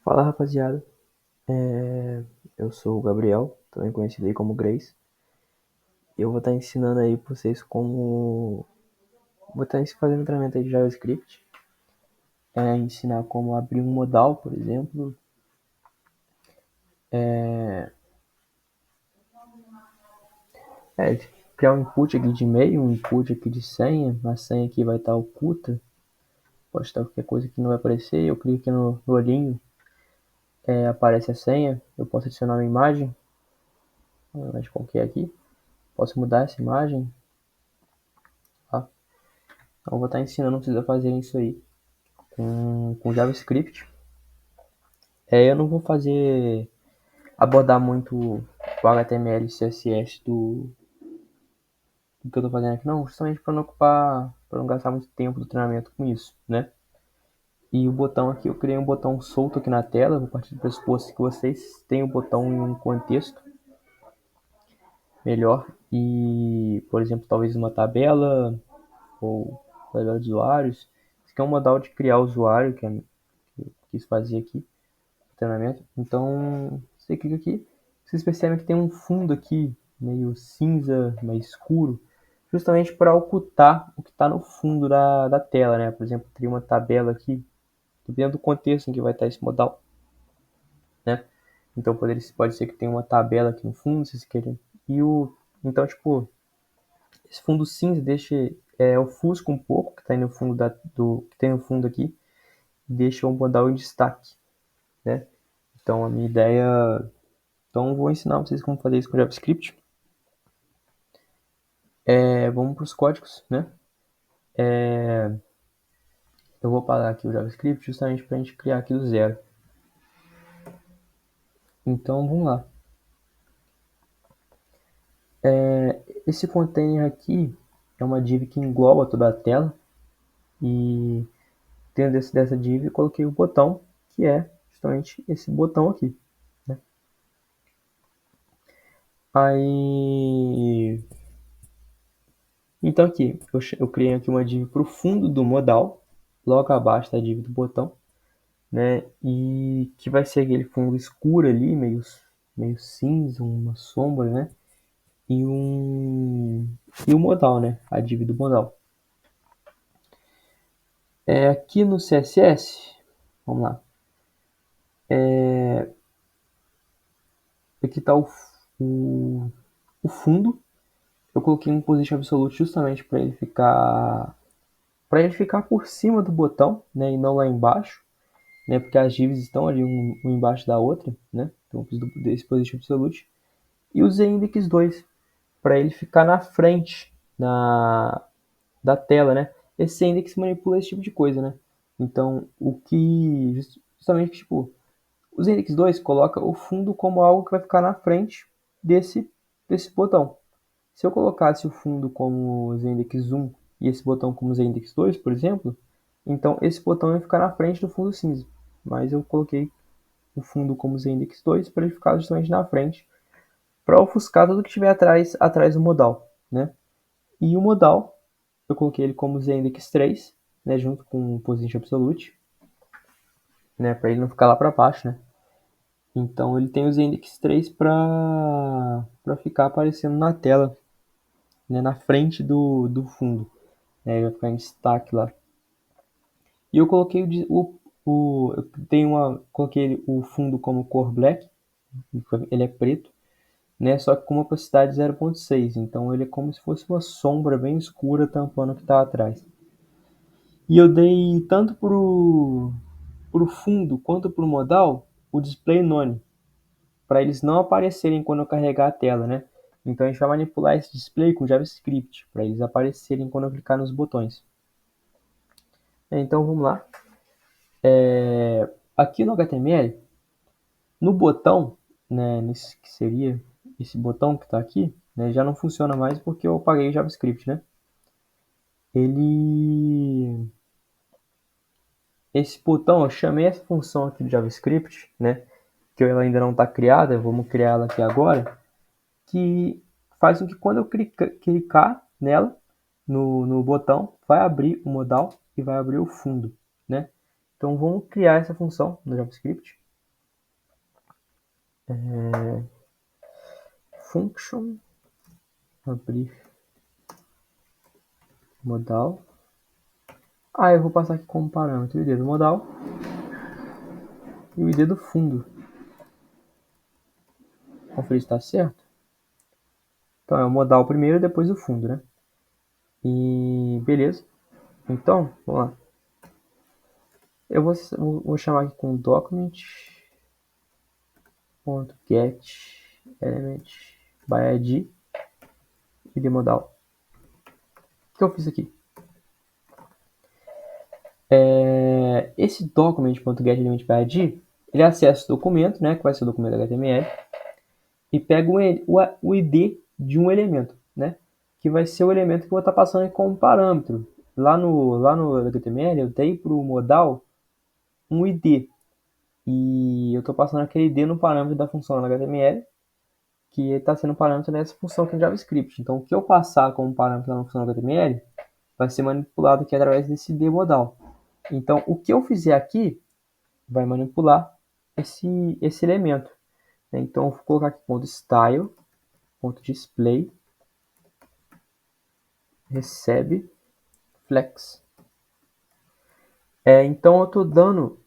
Fala rapaziada, eu sou o Gabriel, também conhecido aí como Grace. Eu vou estar ensinando aí pra vocês como. Vou estar fazendo um treinamento aí de JavaScript. Ensinar como abrir um modal, por exemplo. É, Criar um input aqui de e-mail, um input aqui de senha. A senha aqui vai estar oculta, pode estar qualquer coisa que não vai aparecer. Eu clico aqui no olhinho, aparece a senha. Eu posso adicionar uma imagem qualquer aqui. Posso mudar essa imagem, tá? Então eu vou estar ensinando vocês a fazerem isso aí com JavaScript. Eu não vou abordar muito o HTML e CSS do que eu tô fazendo aqui, não, justamente para não gastar muito tempo do treinamento com isso, né? E o botão aqui, eu criei um botão solto aqui na tela, vou partir do pressuposto que vocês têm o botão em um contexto melhor e, por exemplo, talvez uma tabela ou tabela de usuários. Isso aqui é um modal de criar usuário que eu quis fazer aqui. Treinamento. Então, você clica aqui, vocês percebem que tem um fundo aqui, meio cinza, meio escuro, justamente para ocultar o que está no fundo da tela, né? Por exemplo, teria uma tabela aqui, dependendo do contexto em que vai estar esse modal, né? Então, pode ser que tenha uma tabela aqui no fundo, se vocês querem. Então, tipo, esse fundo cinza ofusca um pouco, que está no fundo que tem no fundo aqui, deixa o modal em destaque, né? Então, a minha ideia. Então, vou ensinar vocês como fazer isso com JavaScript. Vamos para os códigos, né? Eu vou parar aqui o JavaScript justamente para a gente criar aqui do zero. Então, vamos lá. Esse container aqui é uma div que engloba toda a tela. E dentro dessa div eu coloquei o botão, que é justamente esse botão aqui, né? Aí... Então aqui, eu criei aqui uma div para o fundo do modal, logo abaixo da div do botão, né? E que vai ser aquele fundo escuro ali, meio cinza, uma sombra, né? E o modal, né? A div do modal. Aqui no CSS, vamos lá. Aqui está o fundo. Eu coloquei um position absolute justamente para ele ficar por cima do botão, né? E não lá embaixo, né? Porque as divs estão ali uma embaixo da outra, né? Então eu fiz desse position absolute. E usei index 2 para ele ficar na frente da tela, né? Esse index manipula esse tipo de coisa, né? Então, justamente, tipo, os index 2 coloca o fundo como algo que vai ficar na frente desse botão. Se eu colocasse o fundo como index 1 e esse botão como index 2, por exemplo, então esse botão ia ficar na frente do fundo cinza. Mas eu coloquei o fundo como index 2 para ele ficar justamente na frente, para ofuscar tudo que estiver atrás do modal, né? E o modal, eu coloquei ele como index 3, né, junto com o position absolute, né, para ele não ficar lá para baixo, né? Então ele tem o index 3 para ficar aparecendo na tela, né, na frente do fundo, né, ele vai ficar em destaque lá. E eu coloquei coloquei o fundo como cor black, ele é preto, né, só que com uma opacidade 0.6, então ele é como se fosse uma sombra bem escura tampando o que está atrás. E eu dei tanto pro fundo quanto pro modal o display none, para eles não aparecerem quando eu carregar a tela, né? Então a gente vai manipular esse display com JavaScript, para eles aparecerem quando eu clicar nos botões. Então vamos lá. Aqui no HTML, no botão, né, nesse que seria esse botão que está aqui, né, já não funciona mais porque eu apaguei o JavaScript, né? Esse botão, eu chamei essa função aqui do JavaScript, né, que ela ainda não está criada, vamos criar ela aqui agora, que faz com que quando eu clicar nela, no botão, vai abrir o modal e vai abrir o fundo, né? Então vamos criar essa função no JavaScript. Function, abrir modal. Eu vou passar aqui como parâmetro o ID do modal e o ID do fundo. Conferir se está certo. Então é o modal primeiro, depois o fundo, né? E beleza. Então, vamos lá. Eu vou chamar aqui com document.get element by id ID modal. O que eu fiz aqui? Esse document.getElementById, ele acessa o documento, né, que vai ser o documento HTML, e pega o ID de um elemento, né, que vai ser o elemento que eu vou estar passando aqui como parâmetro. Lá no HTML eu dei para o modal um ID, e eu estou passando aquele ID no parâmetro da função no HTML, que está sendo parâmetro nessa função aqui no JavaScript. Então, o que eu passar como parâmetro na função no HTML vai ser manipulado aqui através desse ID modal. Então, o que eu fizer aqui vai manipular esse elemento. Então, eu vou colocar aqui .style.display recebe flex. Então, eu estou dando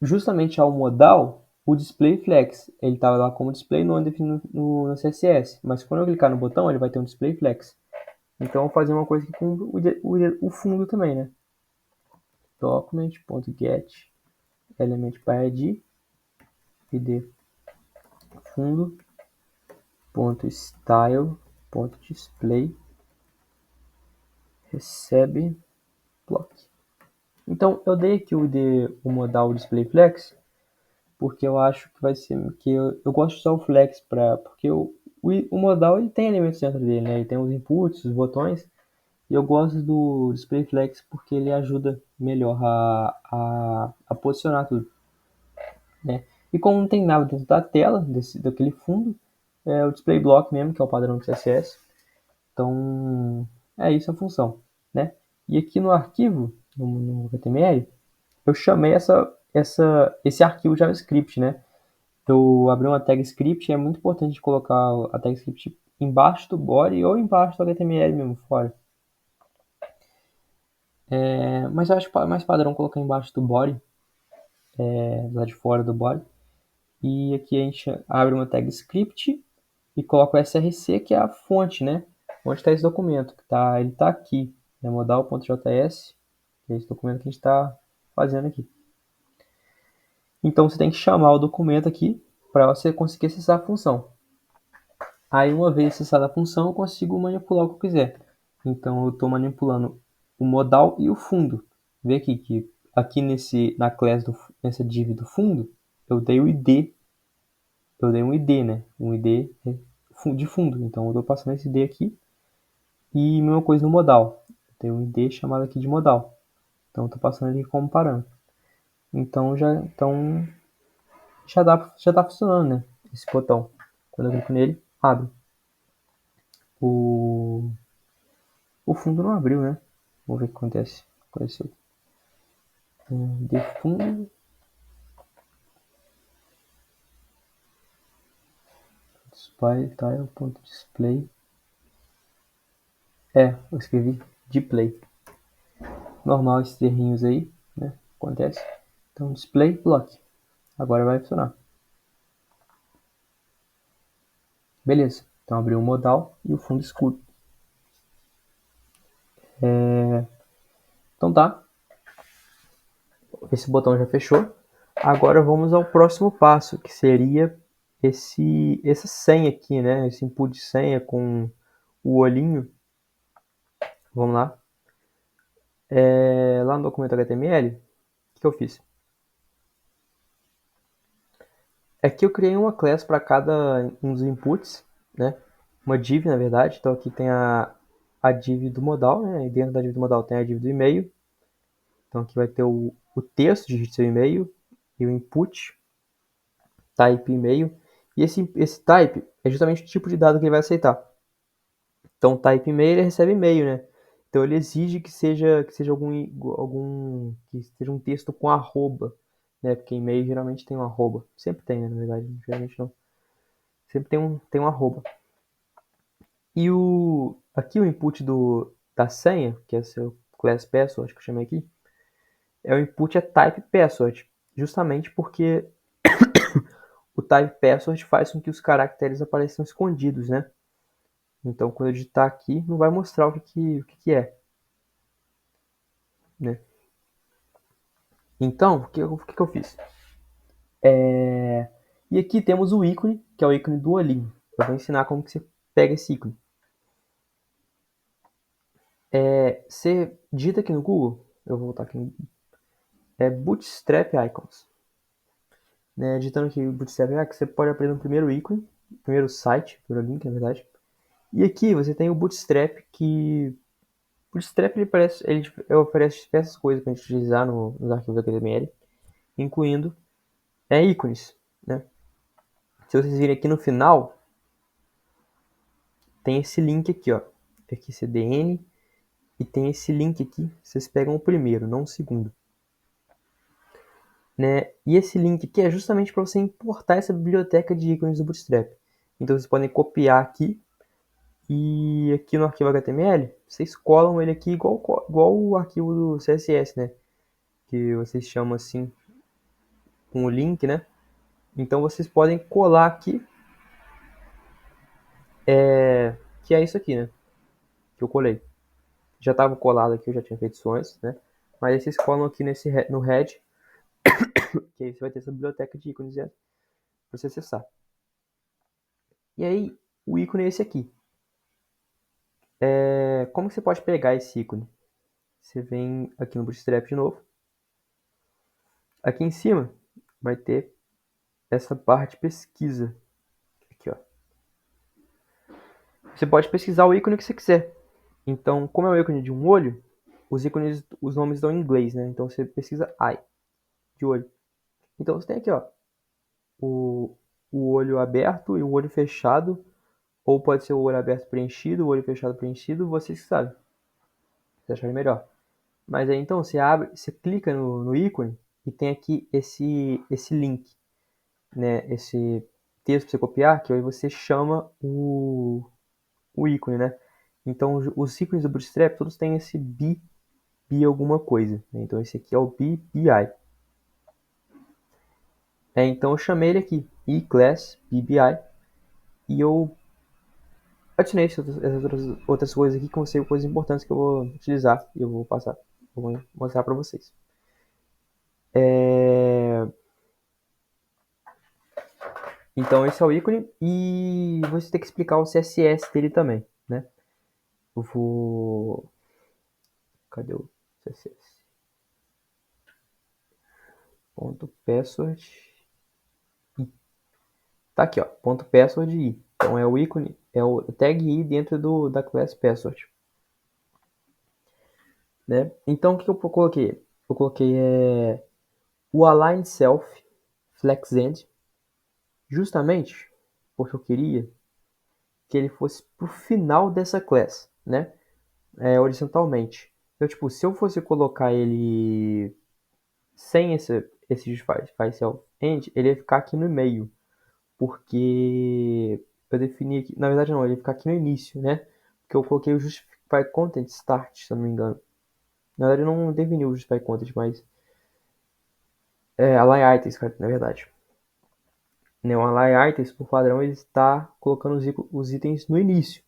justamente ao modal o display flex. Ele estava lá como display no CSS, mas quando eu clicar no botão, ele vai ter um display flex. Então, eu vou fazer uma coisa aqui com o fundo também, né? Document.get element by id id fundo.style.display recebe block. Então eu dei aqui o modal display flex porque eu acho que vai ser que eu gosto de usar o flex porque o modal ele tem elementos dentro dele, né? Ele tem os inputs, os botões, e eu gosto do display flex porque ele ajuda melhor a posicionar tudo, né? E como não tem nada dentro da tela daquele fundo, é o display block mesmo, que é o padrão do CSS. Então, é isso a função, né? E aqui no arquivo, no HTML, eu chamei esse arquivo JavaScript, né? Eu abri uma tag script e é muito importante colocar a tag script embaixo do body ou embaixo do HTML mesmo, fora. Mas eu acho mais padrão colocar embaixo do body, lá de fora do body. E aqui a gente abre uma tag script e coloca o src, que é a fonte, né? Onde está esse documento? Ele está aqui, né? Modal.js, que é esse documento que a gente está fazendo aqui. Então você tem que chamar o documento aqui para você conseguir acessar a função. Aí uma vez acessada a função, eu consigo manipular o que eu quiser. Então eu estou manipulando o modal e o fundo. Vê aqui que aqui na class nessa div do fundo, eu dei o ID. Eu dei um ID, né? Um ID de fundo. Então eu estou passando esse ID aqui. E mesma coisa no modal. Tem um ID chamado aqui de modal. Então eu estou passando ele como parâmetro. Então já tá funcionando, né? Esse botão. Quando eu clico nele, abre. O fundo não abriu, né? Vamos ver o que acontece. Apareceu. De fundo. Tile.display. Eu escrevi de play. Normal esses errinhos aí, né? Acontece. Então, display block. Agora vai funcionar. Beleza. Então, abriu o modal e o fundo escuro. Então tá. Esse botão já fechou. Agora vamos ao próximo passo, que seria essa senha aqui, né? Esse input de senha com o olhinho. Vamos lá. Lá no documento HTML, o que eu fiz? Aqui eu criei uma class para cada um dos inputs, né? Uma div, na verdade. Então aqui tem a div do modal, né? E dentro da div do modal tem a div do e-mail. Então aqui vai ter o texto de seu e-mail e o input, type e-mail. E esse type é justamente o tipo de dado que ele vai aceitar. Então type e-mail, ele recebe e-mail, né? Então ele exige que seja que seja um texto com arroba, né? Porque e-mail geralmente tem um arroba. Sempre tem, né? Na verdade, geralmente não. sempre tem um arroba. E aqui o input da senha, que é seu class password, que eu chamei aqui, o input é type password, justamente porque o type password faz com que os caracteres apareçam escondidos, né? Então, quando eu digitar aqui, não vai mostrar o que é, né? Então, o que eu fiz? E aqui temos o ícone, que é o ícone do olhinho. Eu vou ensinar como que você pega esse ícone. Você digita aqui no Google, eu vou voltar aqui, Bootstrap Icons. Né, digitando aqui o Bootstrap Icons, você pode abrir no primeiro ícone, primeiro site, primeiro link, na verdade. E aqui você tem o Bootstrap, que Bootstrap ele oferece diversas coisas para a gente utilizar nos arquivos HTML, incluindo ícones, né? Se vocês virem aqui no final, tem esse link aqui, ó, aqui CDN, e tem esse link aqui, vocês pegam o primeiro, não o segundo. Né? E esse link aqui é justamente para você importar essa biblioteca de ícones do Bootstrap. Então vocês podem copiar aqui, e aqui no arquivo HTML, vocês colam ele aqui igual o arquivo do CSS, né? Que vocês chamam assim, com o link, né? Então vocês podem colar aqui, que é isso aqui, né? Que eu colei. Já estava colado aqui, eu já tinha feito isso antes, né? Mas aí vocês colam aqui no head, que aí você vai ter essa biblioteca de ícones para você acessar. E aí, o ícone é esse aqui. Como que você pode pegar esse ícone? Você vem aqui no Bootstrap de novo. Aqui em cima vai ter essa barra de pesquisa. Aqui, ó. Você pode pesquisar o ícone que você quiser. Então, como é o ícone de um olho, os nomes estão em inglês, né? Então você pesquisa eye, de olho. Então você tem aqui, ó, o, o olho aberto e o olho fechado, ou pode ser o olho aberto preenchido, o olho fechado preenchido, vocês que sabem. Você acharem melhor. Mas aí então você abre, você clica no ícone e tem aqui esse link, né? Esse texto para você copiar, que aí você chama o ícone, né? Então os ícones do Bootstrap todos têm esse B alguma coisa, né? Então esse aqui é o BBI. Então eu chamei ele aqui, eClass BBI, e eu adicionei essas outras coisas aqui que vão ser coisas importantes que eu vou utilizar e eu vou mostrar para vocês. Então esse é o ícone e você tem que explicar o CSS dele também, né? Eu vou... Cadê o CSS? Ponto password. Tá aqui, ó. Ponto password i. Então é o ícone, é o tag i dentro da class password. Né? Então o que eu coloquei? Eu coloquei o align self flexend, justamente porque eu queria que ele fosse pro final dessa class, né? Horizontalmente. Então, tipo, se eu fosse colocar ele sem esse faz self end, ele ia ficar aqui no meio, porque eu defini aqui, na verdade não, ele ia ficar aqui no início, né? Porque eu coloquei o justify content start, se eu não me engano. Na verdade eu não defini o justify content, mas align items, na verdade. Né, o align items, por padrão, ele está colocando os itens no início,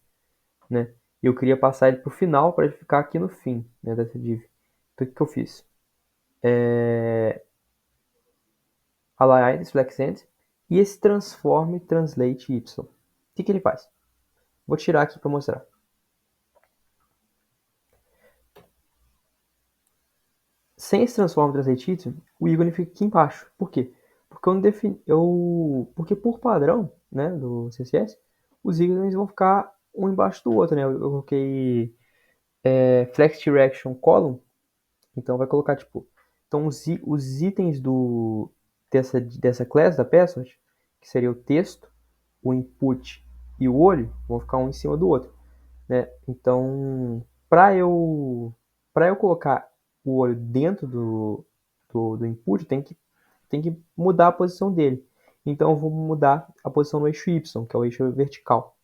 né? E eu queria passar ele para o final para ele ficar aqui no fim, né, dessa div. Então o que eu fiz? Align items, flexend, e esse transform translate y. O que ele faz? Vou tirar aqui para mostrar. Sem esse transform translate y, o ícone fica aqui embaixo. Por quê? Porque porque por padrão, né, do CSS, os ícones vão ficar um embaixo do outro, né? Eu coloquei flex direction column, então vai colocar tipo, então os itens dessa class da password, que seria o texto, o input e o olho, vão ficar um em cima do outro, né? Então, para eu colocar o olho dentro do input, tem que mudar a posição dele. Então eu vou mudar a posição no eixo Y, que é o eixo vertical,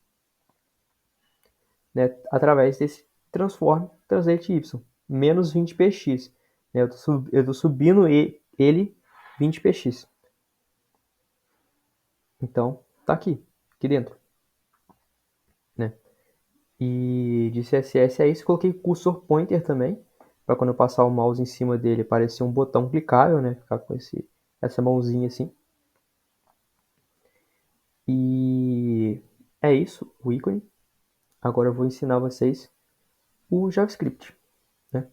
né? Através desse transform translate Y, menos 20px. Né? Eu estou subindo ele 20px. Então, tá aqui dentro, né? E de CSS é isso. Coloquei cursor pointer também, para quando eu passar o mouse em cima dele aparecer um botão clicável, né? Ficar com essa mãozinha assim. E é isso, o ícone. Agora eu vou ensinar vocês o JavaScript, né?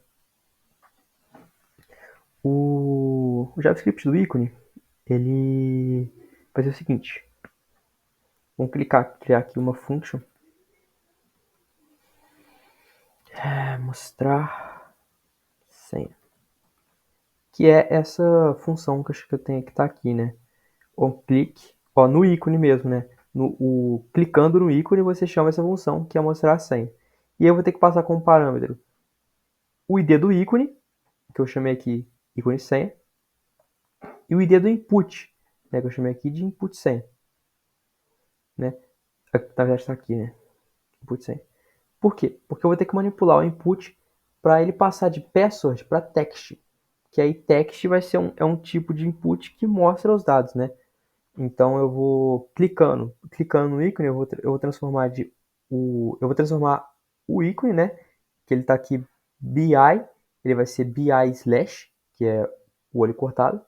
O JavaScript do ícone, ele vai ser o seguinte. Vamos criar aqui uma function. Mostrar senha. Que é essa função que eu tenho que estar aqui, né? Clique, no ícone mesmo, né? Clicando no ícone, você chama essa função, que é mostrar a senha. E eu vou ter que passar como parâmetro o ID do ícone, que eu chamei aqui ícone senha, e o ID do input, né? Que eu chamei aqui de input senha, né? Na verdade está aqui, né? Input senha. Por quê? Porque eu vou ter que manipular o input para ele passar de password para text. Que aí text vai ser um tipo de input que mostra os dados, né? Então eu vou clicando no ícone, eu vou transformar o ícone, né? Que ele está aqui BI, ele vai ser BI slash, que é o olho cortado,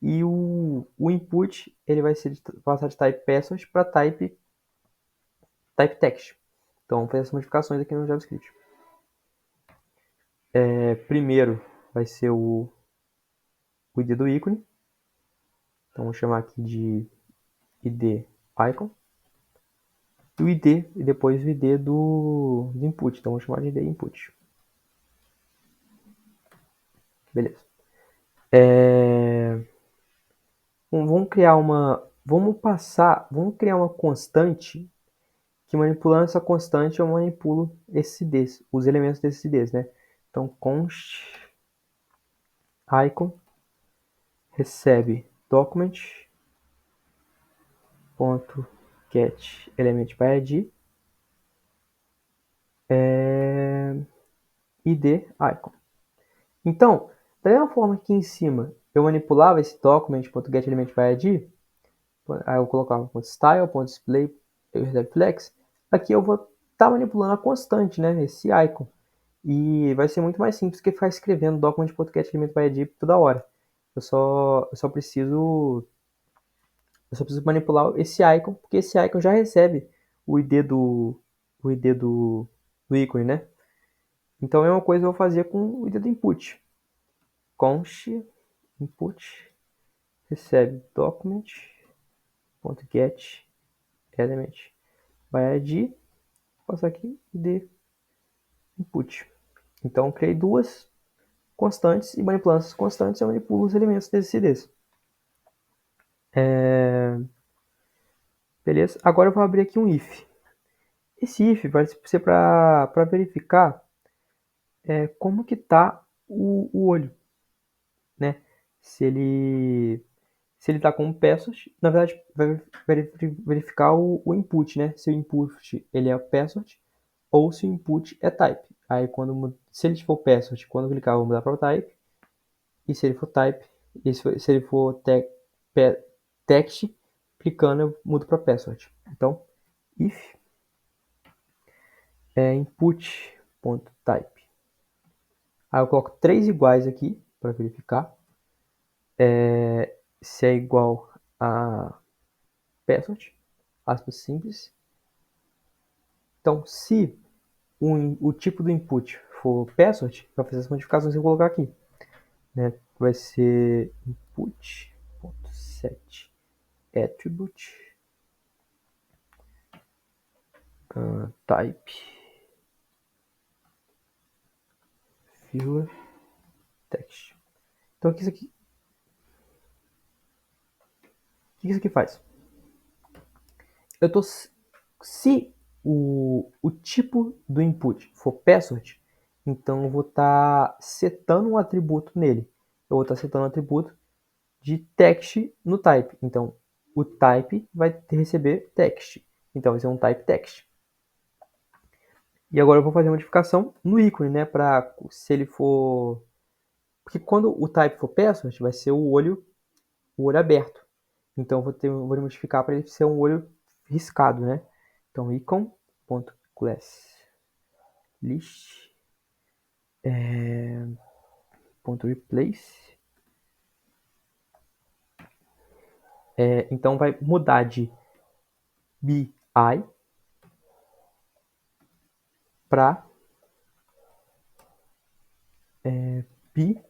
e o input ele vai ser passar de type password para type text. Então vamos fazer essas modificações aqui no JavaScript. Primeiro vai ser o ID do ícone, então vou chamar aqui de ID icon. E o ID, e depois o ID do input. Então, vou chamar de ID input. Beleza. Vamos criar uma constante, que manipulando essa constante eu manipulo esses IDs, os elementos desses IDs, né? Então, const icon recebe document ponto get element by id id icon. Então, da mesma forma que em cima eu manipulava esse document.getElementById, aí eu colocava .style.display flex, aqui eu vou estar manipulando a constante, né, esse icon. E vai ser muito mais simples que ficar escrevendo document.getElementById toda hora. Eu só preciso manipular esse icon, porque esse icon já recebe o ID do ícone, né? Então, a mesma coisa eu vou fazer com o ID do input. Const input recebe document.get element by id, passar aqui id input. Então eu criei duas constantes e manipulando essas constantes eu manipulo os elementos desses IDs. Beleza? Agora eu vou abrir aqui um if. Esse if vai ser para verificar como que está o olho, né? Se ele está com password, na verdade vai verificar o input, né? Se o input ele é password ou se o input é type. Aí se ele for password, quando eu clicar eu vou mudar para o type. E se ele for type, se ele for text, clicando eu mudo para password. Então, if input.type. Aí eu coloco 3 iguais aqui para verificar se é igual a password, aspas simples. Então, se o tipo do input for password, vai fazer as modificações que eu vou colocar aqui, né? Vai ser input.set attribute type filler text. Então, o que isso aqui faz? Se o tipo do input for password, então eu vou estar setando um atributo nele. Eu vou estar setando um atributo de text no type. Então, o type vai receber text. Então vai ser um type text. E agora eu vou fazer uma modificação no ícone, né? Para se ele for. Porque quando o type for password, vai ser o olho aberto. Então vou modificar para ele ser um olho riscado, né? Então icon.class list .replace. Então vai mudar de BI para BI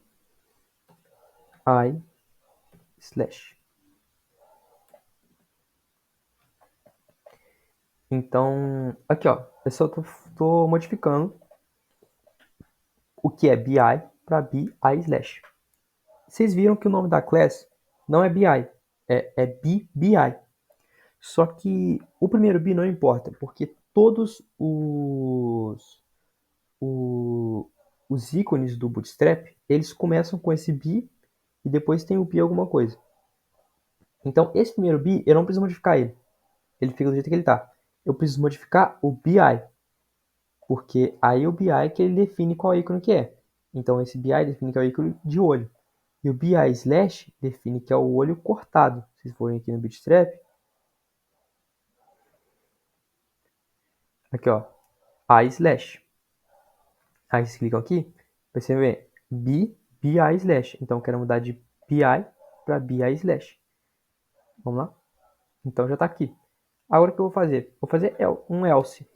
slash. Então, aqui ó, eu só tô modificando o que é BI para BI slash. Vocês viram que o nome da class não é BI, é BBI. Só que o primeiro B não importa, porque todos os ícones do Bootstrap, eles começam com esse B e depois tem o B alguma coisa. Então, esse primeiro B, eu não preciso modificar ele. Ele fica do jeito que ele está. Eu preciso modificar o BI, porque aí o BI que ele define qual ícone que é. Então, esse BI define que é o ícone de olho. E o BI slash define que é o olho cortado. Se vocês forem aqui no Bootstrap, aqui ó, I slash. Aí vocês clicam aqui, você vê BI slash. Então eu quero mudar de BI para BI slash. Vamos lá? Então já está aqui. Agora o que eu vou fazer? Vou fazer um else.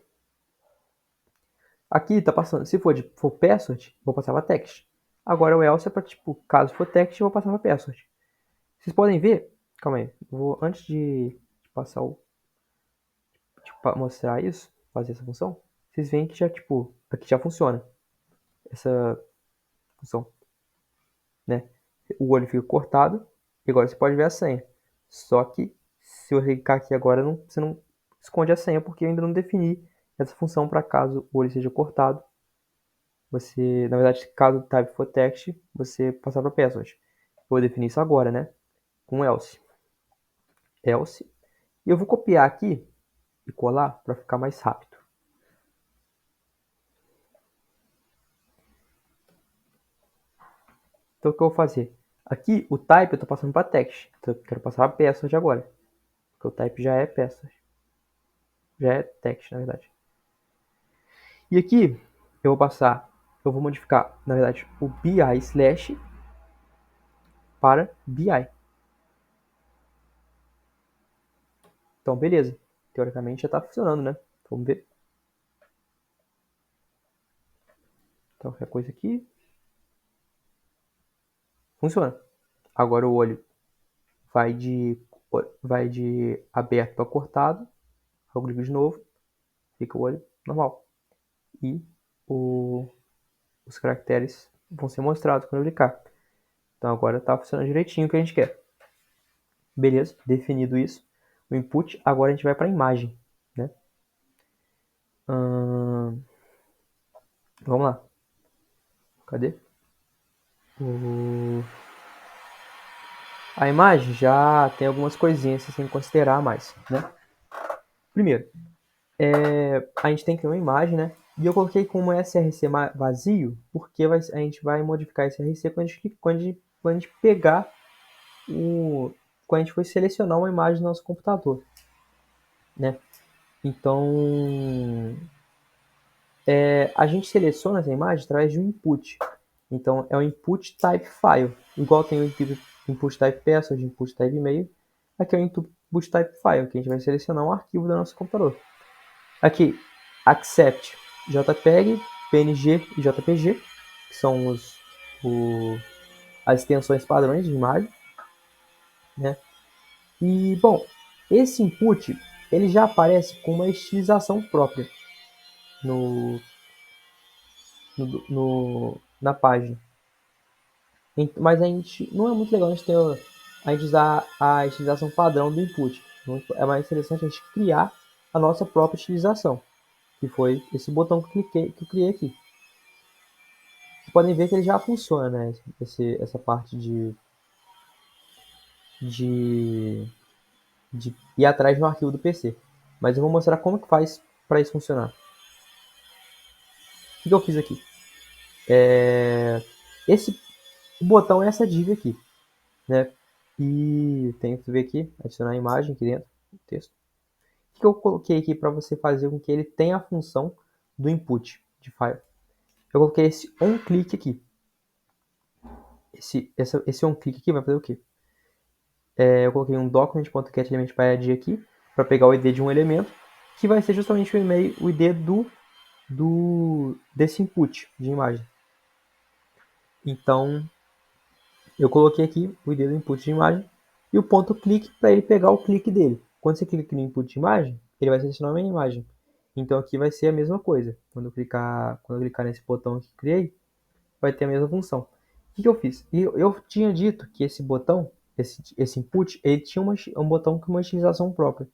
Aqui está passando, se for password, vou passar para text. Agora o else é para, tipo, caso for text, eu vou passar para password. Vocês podem ver, calma aí, antes de passar mostrar isso, fazer essa função, vocês veem que já, tipo, aqui já funciona essa função, né? O olho fica cortado e agora você pode ver a senha. Só que se eu clicar aqui agora, você não esconde a senha porque eu ainda não defini essa função para caso o olho seja cortado. Você, na verdade, caso o type for text, você passar para password. Vou definir isso agora, né? Com else. Else. E eu vou copiar aqui e colar para ficar mais rápido. Então o que eu vou fazer? Aqui o type eu estou passando para text. Então eu quero passar para password agora. Porque o type já é password. Já é text, na verdade. E aqui eu vou modificar, na verdade, o BI slash para BI. Então, beleza. Teoricamente já está funcionando, né? Vamos ver. Então, qualquer coisa aqui. Funciona. Agora o olho vai de aberto para cortado. Eu clico de novo. Fica o olho normal. E os caracteres vão ser mostrados quando eu clicar. Então agora está funcionando direitinho o que a gente quer. Beleza, definido isso. O input, agora a gente vai para a imagem, né? Vamos lá. Cadê? A imagem já tem algumas coisinhas que você tem que considerar mais, né? Primeiro, a gente tem que ter uma imagem, né? E eu coloquei como src vazio, porque a gente vai modificar esse src quando a gente pegar quando a gente for selecionar uma imagem no nosso computador, né? Então, a gente seleciona essa imagem através de um input. Então, é o input type file. Igual tem o input type password, input type e-mail. Aqui é o input type file, que a gente vai selecionar um arquivo do nosso computador. Aqui, accept JPEG, PNG e JPG, que são as extensões padrões de imagem, né? E, bom, esse input ele já aparece com uma estilização própria na página. Mas a gente não é muito legal a gente usar a estilização padrão do input. É mais interessante a gente criar a nossa própria estilização, que foi esse botão que eu criei aqui. Vocês podem ver que ele já funciona, né? Essa parte de de ir atrás no arquivo do PC. Mas eu vou mostrar como que faz para isso funcionar. O que eu fiz aqui? O botão é essa div aqui, né? E tem que ver aqui, adicionar a imagem aqui dentro, texto. O que eu coloquei aqui para você fazer com que ele tenha a função do input de file? Eu coloquei esse onClick aqui. Esse onClick aqui vai fazer o quê? Eu coloquei um document.getElementById aqui para pegar o ID de um elemento, que vai ser justamente o ID desse input de imagem. Então, eu coloquei aqui o ID do input de imagem e o ponto clique para ele pegar o clique dele. Quando você clica no input de imagem, ele vai selecionar uma imagem. Então aqui vai ser a mesma coisa. Quando eu clicar nesse botão que criei, vai ter a mesma função. O que eu fiz? Eu tinha dito que esse botão, esse input, ele tinha um botão com uma utilização própria.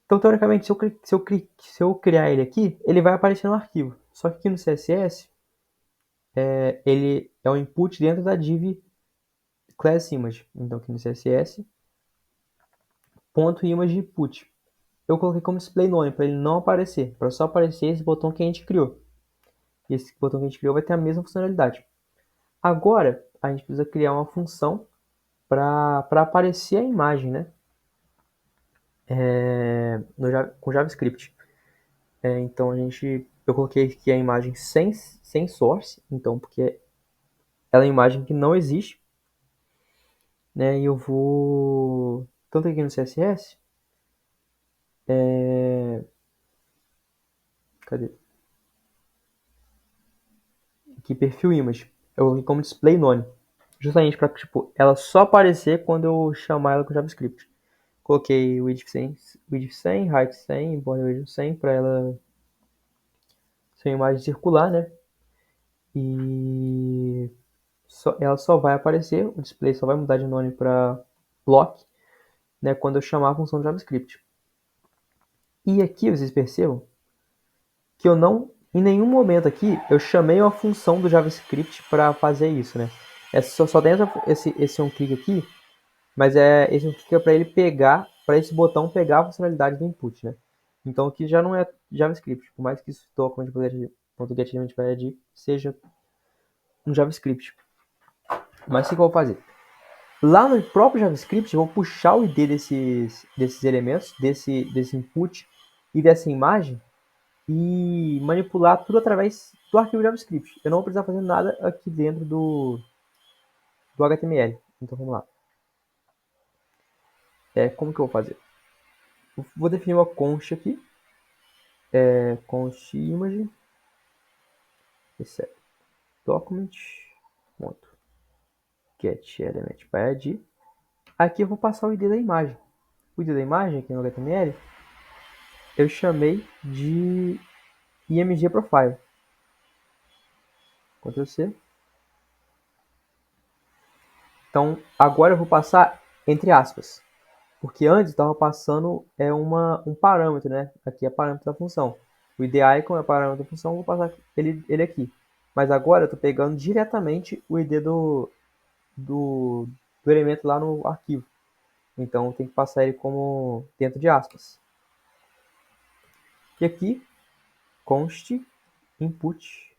Então, teoricamente, se eu criar ele aqui, ele vai aparecer no arquivo. Só que aqui no CSS, ele é um input dentro da div class image. Então, aqui no CSS, ponto image input. Eu coloquei como display none para ele não aparecer, para só aparecer esse botão que a gente criou. E esse botão que a gente criou vai ter a mesma funcionalidade. Agora, a gente precisa criar uma função para aparecer a imagem, né? Com JavaScript. Então eu coloquei aqui a imagem sem source, então porque ela é uma imagem que não existe, né? E eu vou tanto aqui no CSS, cadê? Aqui perfil image, eu coloquei como display none, justamente para tipo ela só aparecer quando eu chamar ela com JavaScript. Coloquei width 100, height 100, border radius 100 para ela ser uma imagem circular, né? E ela só vai aparecer, o display só vai mudar de nome para block, né, quando eu chamar a função de JavaScript. E aqui vocês percebam que eu não, em nenhum momento aqui, eu chamei uma função do JavaScript para fazer isso, né? Só dentro esse onClick aqui, mas esse onClick é para ele pegar, para esse botão pegar a funcionalidade do input, né? Então aqui já não é JavaScript, por mais que isso document.getElementById seja um JavaScript. Mas o que eu vou fazer? Lá no próprio JavaScript, eu vou puxar o ID desses elementos, desse input e dessa imagem e manipular tudo através do arquivo JavaScript. Eu não vou precisar fazer nada aqui dentro do HTML. Então vamos lá. Como que eu vou fazer? Eu vou definir uma const aqui. Const image. Recebe document. Get element by id. Aqui eu vou passar o ID da imagem. O ID da imagem aqui no HTML eu chamei de img profile. Ctrl C. Então, agora eu vou passar entre aspas. Porque antes estava passando um parâmetro, né? Aqui é parâmetro da função. O id icon é parâmetro da função, vou passar ele aqui. Mas agora eu estou pegando diretamente o id do elemento lá no arquivo. Então tem que passar ele como dentro de aspas. E aqui, const input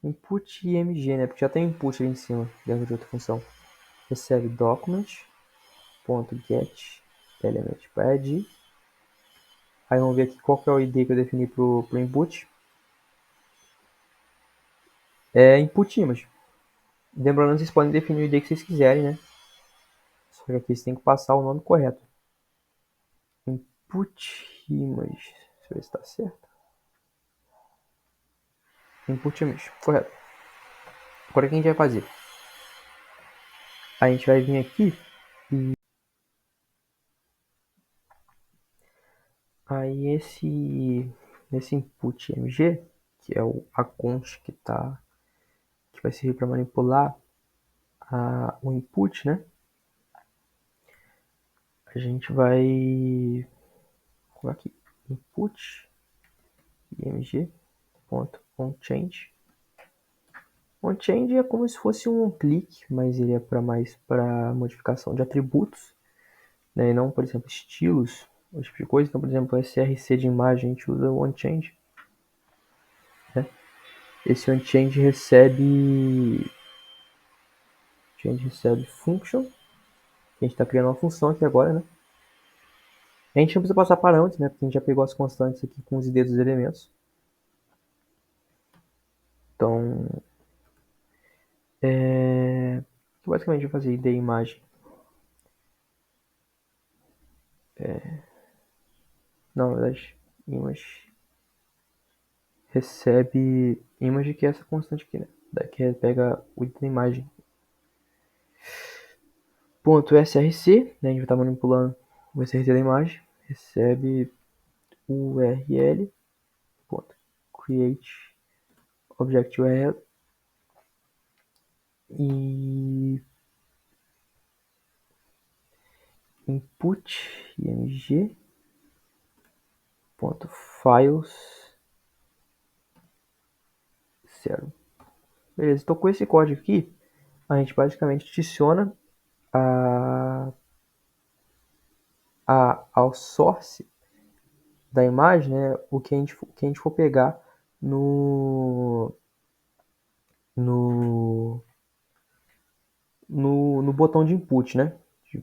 img, né? Porque já tem input ali em cima, dentro de outra função. Recebe document.get element by. Aí vamos ver aqui qual que é o ID que eu defini para o input. É input image. Lembrando, vocês podem definir o ID que vocês quiserem, né? Só que aqui vocês têm que passar o nome correto. Input image. Deixa eu ver se está certo. Input image, correto. Agora o que a gente vai fazer? A gente vai vir aqui e aí nesse input img, que é a const que vai servir para manipular o input, né? A gente vai colocar aqui input img.onChange OnChange é como se fosse um clique, mas ele é para mais para modificação de atributos, né? E não, por exemplo, estilos, esse tipo de coisa. Então, por exemplo, SRC de imagem a gente usa o OnChange, né? Esse OnChange recebe function, que a gente está criando uma função aqui agora, né? A gente não precisa passar parâmetros, né? Porque a gente já pegou as constantes aqui com os IDs dos elementos. Então, basicamente eu vou fazer ID imagem. Não, na verdade, image recebe image, que é essa constante aqui, né? Daqui pega o item da imagem. Ponto .src, né? A gente vai estar manipulando o src da imagem. Recebe url. Ponto create object URL. E input img ponto files 0. Beleza, então com esse código aqui, a gente basicamente adiciona ao source da imagem, né, o que a gente for pegar no, no, no botão de input, né,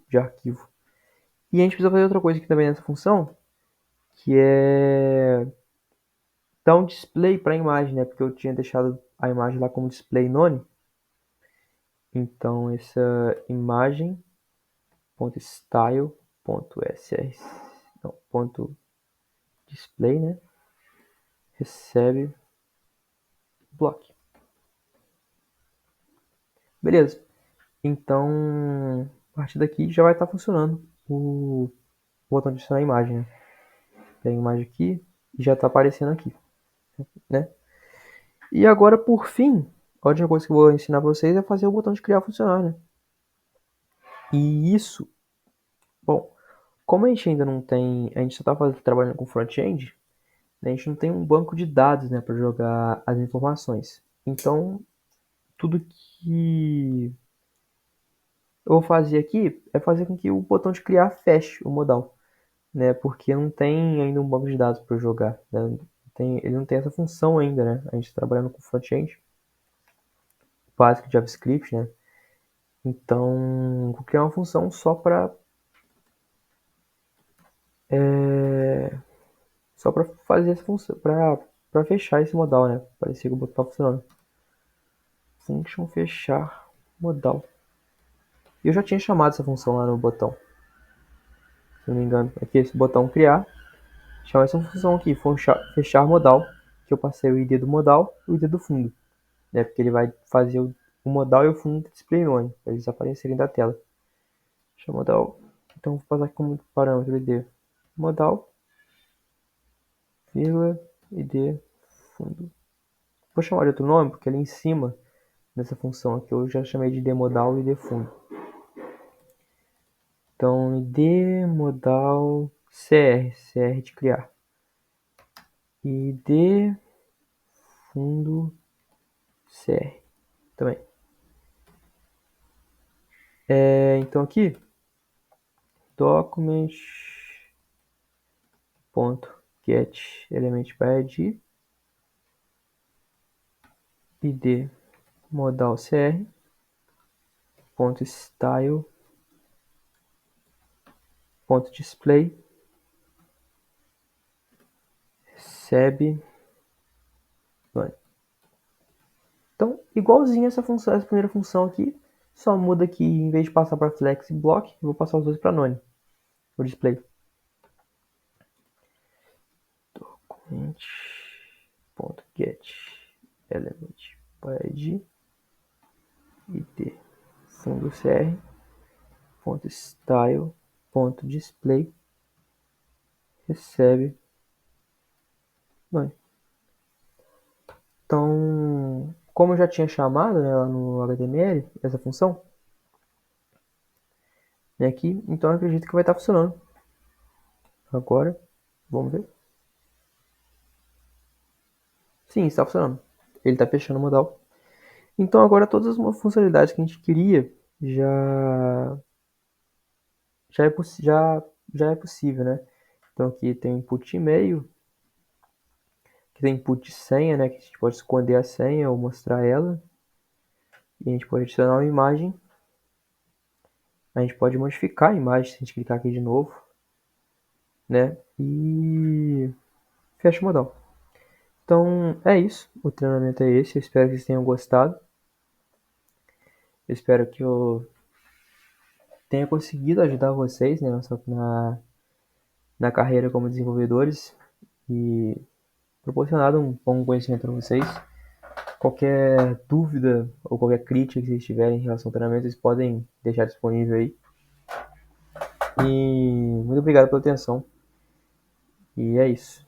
de arquivo. E a gente precisa fazer outra coisa aqui também nessa função, que é dar um display para a imagem, né, porque eu tinha deixado a imagem lá como display none. Então essa imagem ponto style ponto sr não, ponto display, né, recebe block. Beleza. Então, a partir daqui já vai estar funcionando o botão de adicionar a imagem, né? Tem a imagem aqui e já está aparecendo aqui, né? E agora, por fim, a última coisa que eu vou ensinar para vocês é fazer o botão de criar funcionar, né? E isso, bom, como a gente ainda não tem, a gente só está trabalhando com front-end, né? A gente não tem um banco de dados, né, para jogar as informações. Então, tudo que eu vou fazer aqui é fazer com que o botão de criar feche o modal, né? Porque não tem ainda um banco de dados para jogar, né? Ele não tem essa função ainda, né? A gente está trabalhando com front-end básico de JavaScript, né? Então, vou criar uma função só para fazer essa função, para fechar esse modal, né? Parecia que o botão tá funcionando. Function fechar modal. E eu já tinha chamado essa função lá no botão, se não me engano. Aqui esse botão criar, chama essa função aqui, fechar modal, que eu passei o ID do modal e o ID do fundo, né? Porque ele vai fazer o modal e o fundo display none, para eles aparecerem da tela. Deixa modal. Então vou passar aqui como parâmetro ID modal, vírgula, ID fundo. Vou chamar de outro nome, porque ali em cima dessa função aqui eu já chamei de ID modal e ID fundo. Então ID modal CR de criar. ID fundo CR também. Então aqui document ponto get element by id id modal cr ponto style ponto display recebe none. Então, igualzinho essa função, essa primeira função aqui, só muda que em vez de passar para flex e block, eu vou passar os dois para none, o display. Document.get element by id id fundo cr ponto style ponto display recebe none. Então, como eu já tinha chamado, né, lá no HTML essa função, né, aqui, então eu acredito que vai estar funcionando. Agora, vamos ver. Sim, está funcionando. Ele está fechando o modal. Então agora todas as funcionalidades que a gente queria já já é, já é possível, né? Então aqui tem input de e-mail, aqui tem input de senha, né? Que a gente pode esconder a senha ou mostrar ela. E a gente pode adicionar uma imagem. A gente pode modificar a imagem se a gente clicar aqui de novo, né? E fecha o modal. Então é isso. O treinamento é esse. Eu espero que vocês tenham gostado. Eu espero que eu tenha conseguido ajudar vocês, né, na carreira como desenvolvedores e proporcionado um bom conhecimento para vocês. Qualquer dúvida ou qualquer crítica que vocês tiverem em relação ao treinamento, vocês podem deixar disponível aí. E muito obrigado pela atenção. E é isso.